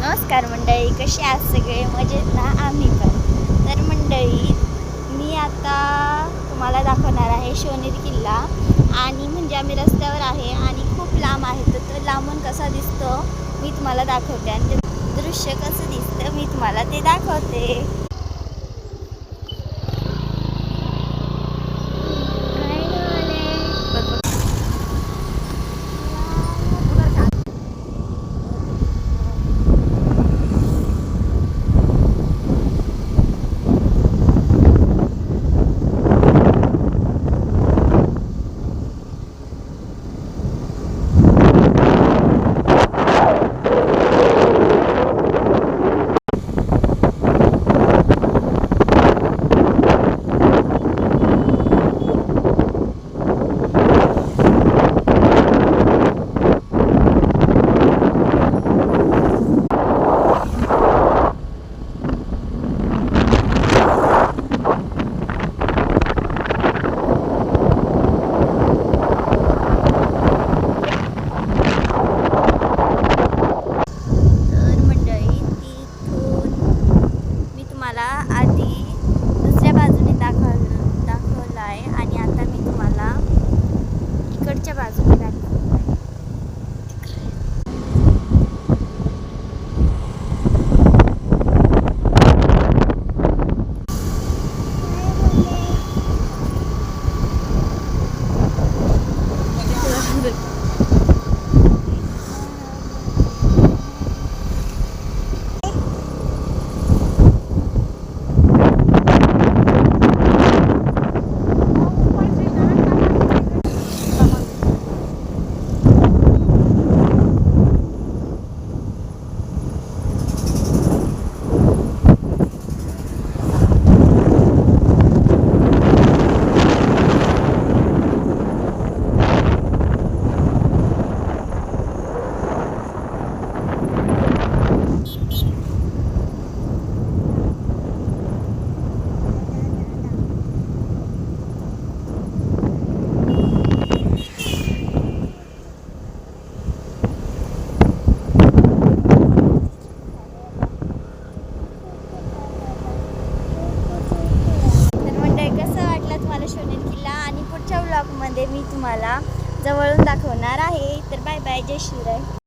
नमस्कार मंडळी, कशी आहात सगळे? मजेत ना? आम्ही पण. तर मंडळी, मी आता तुम्हाला दाखवणार आहे शिवनेरी किल्ला. आणि म्हणजे आम्ही रस्त्यावर आहे आणि खूप लांब आहे, तर तो लांबून कसा दिसतो मी तुम्हाला दाखवते आणि ते दृश्य कसं दिसतं मी तुम्हाला ते दाखवते. मला आधी दुसऱ्या बाजूने दाखवलं आहे आणि आता मी तुम्हाला इकडच्या बाजूने दाखवलं आहे. शिवनेरी किल्ला आणि पुढच्या व्लॉगमध्ये मी तुम्हाला जवळून दाखवणार आहे. तर बाय बाय, जय शिवराय.